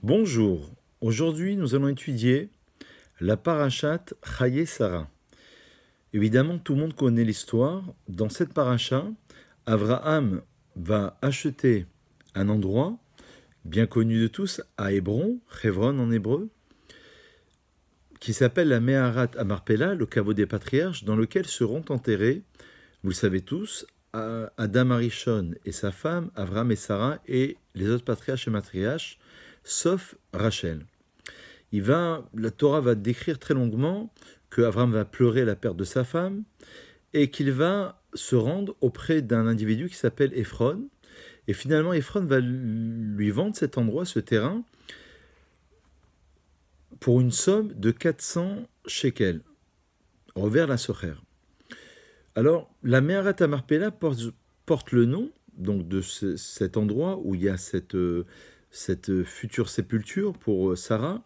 Bonjour, aujourd'hui nous allons étudier la parachate Chaye Sarah. Évidemment, tout le monde connaît l'histoire. Dans cette paracha, Abraham va acheter un endroit bien connu de tous à Hébron, Hebron en hébreu, qui s'appelle la Meharat Amarpela, le caveau des patriarches, dans lequel seront enterrés, vous le savez tous, Adam Arishon et sa femme, Abraham et Sarah, et les autres patriarches et matriarches, sauf Rachel. La Torah va décrire très longuement qu'Abraham va pleurer la perte de sa femme et qu'il va se rendre auprès d'un individu qui s'appelle Ephron. Et finalement, Ephron va lui vendre cet endroit, ce terrain, pour une somme de 400 shekels, revers la Socher. Alors, la Meharat Amarpela porte le nom donc de cet endroit où il y a cette future sépulture pour Sarah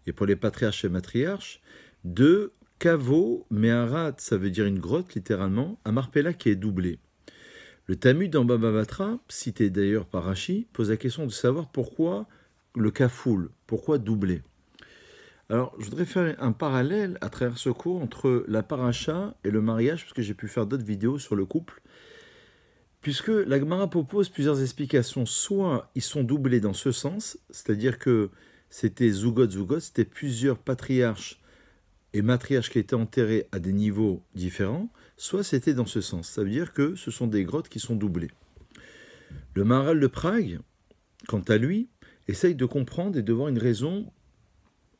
et pour les patriarches et matriarches, de Kavo Meharat, ça veut dire une grotte littéralement, Amarpela qui est doublée. Le Talmud dans Baba Batra, cité d'ailleurs par Rashi, pose la question de savoir pourquoi le kafoul, pourquoi doublé. Alors, je voudrais faire un parallèle à travers ce cours entre la paracha et le mariage, parce que j'ai pu faire d'autres vidéos sur le couple, puisque la Gemara propose plusieurs explications. Soit ils sont doublés dans ce sens, c'est-à-dire que c'était Zugot, c'était plusieurs patriarches et matriarches qui étaient enterrés à des niveaux différents, soit c'était dans ce sens. Ça veut dire que ce sont des grottes qui sont doublées. Le Maharal de Prague, quant à lui, essaye de comprendre et de voir une raison,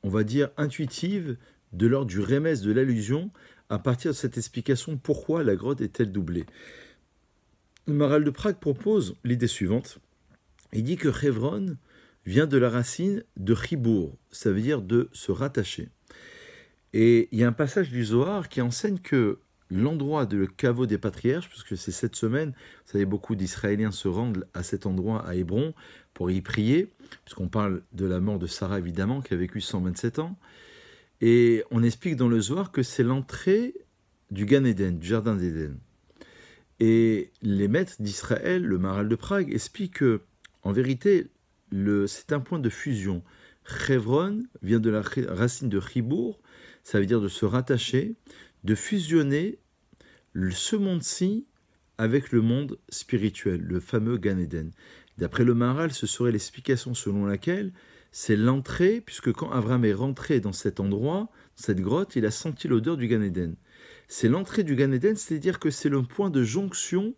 on va dire, intuitive, de l'ordre du remèze, de l'allusion, à partir de cette explication, pourquoi la grotte est-elle doublée. Le Maharal de Prague propose l'idée suivante. Il dit que Hebron vient de la racine de chibour, ça veut dire de se rattacher. Et il y a un passage du Zohar qui enseigne que l'endroit de le caveau des patriarches, puisque c'est cette semaine, vous savez, beaucoup d'Israéliens se rendent à cet endroit à Hébron pour y prier, puisqu'on parle de la mort de Sarah évidemment, qui a vécu 127 ans. Et on explique dans le Zohar que c'est l'entrée du Gan Eden, du Jardin d'Éden. Et les maîtres d'Israël, le Maharal de Prague, expliquent que, en vérité, c'est un point de fusion. Hebron vient de la racine de chibour, ça veut dire de se rattacher, de fusionner ce monde-ci avec le monde spirituel, le fameux Gan Eden. D'après le Maharal, ce serait l'explication selon laquelle c'est l'entrée, puisque quand Abraham est rentré dans cet endroit, cette grotte, il a senti l'odeur du Gan Eden. C'est l'entrée du Gan Eden, c'est-à-dire que c'est le point de jonction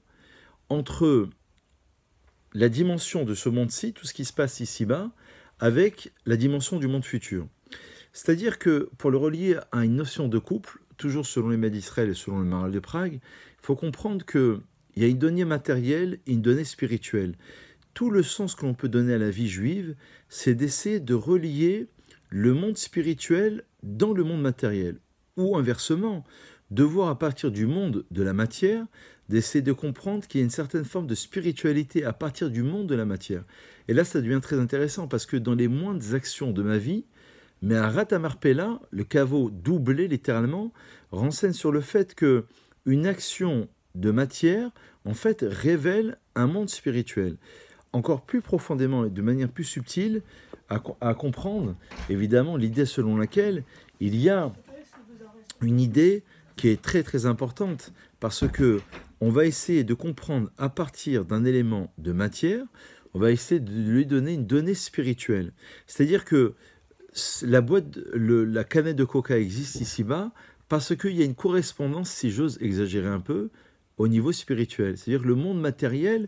entre la dimension de ce monde-ci, tout ce qui se passe ici-bas, avec la dimension du monde futur. C'est-à-dire que, pour le relier à une notion de couple, toujours selon les maîtres d'Israël et selon le Maharal de Prague, il faut comprendre qu'il y a une donnée matérielle et une donnée spirituelle. Tout le sens que l'on peut donner à la vie juive, c'est d'essayer de relier le monde spirituel dans le monde matériel. Ou inversement, de voir à partir du monde de la matière, d'essayer de comprendre qu'il y a une certaine forme de spiritualité à partir du monde de la matière. Et là, ça devient très intéressant parce que dans les moindres actions de ma vie, mais à Amarpela, le caveau doublé littéralement, renseigne sur le fait qu'une action de matière, en fait, révèle un monde spirituel. Encore plus profondément et de manière plus subtile à comprendre, évidemment, l'idée selon laquelle il y a une idée qui est très très importante, parce que on va essayer de comprendre à partir d'un élément de matière, on va essayer de lui donner une donnée spirituelle. C'est-à-dire que la canette de coca existe ici-bas parce qu'il y a une correspondance, si j'ose exagérer un peu, au niveau spirituel. C'est-à-dire que le monde matériel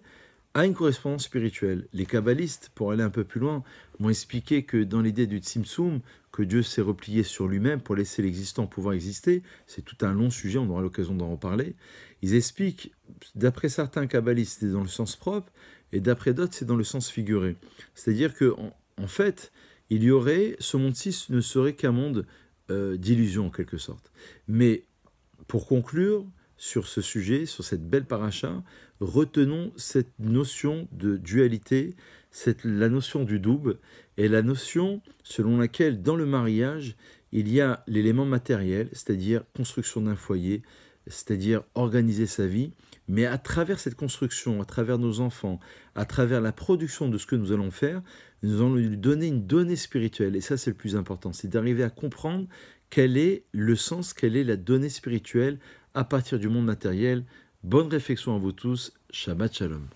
a une correspondance spirituelle. Les kabbalistes, pour aller un peu plus loin, m'ont expliqué que dans l'idée du Tzimtzum, que Dieu s'est replié sur lui-même pour laisser l'existant pouvoir exister, c'est tout un long sujet, on aura l'occasion d'en reparler. Ils expliquent, d'après certains kabbalistes, c'est dans le sens propre, et d'après d'autres, c'est dans le sens figuré. C'est-à-dire que, en fait, il y aurait, ce monde-ci ne serait qu'un monde d'illusion en quelque sorte. Mais pour conclure sur ce sujet, sur cette belle paracha, retenons cette notion de dualité, la notion du double, et la notion selon laquelle dans le mariage, il y a l'élément matériel, c'est-à-dire construction d'un foyer, c'est-à-dire organiser sa vie, Mais à travers cette construction, à travers nos enfants, à travers la production de ce que nous allons faire, nous allons lui donner une donnée spirituelle. Et ça, c'est le plus important, c'est d'arriver à comprendre quel est le sens, quelle est la donnée spirituelle à partir du monde matériel. Bonne réflexion à vous tous. Shabbat Shalom.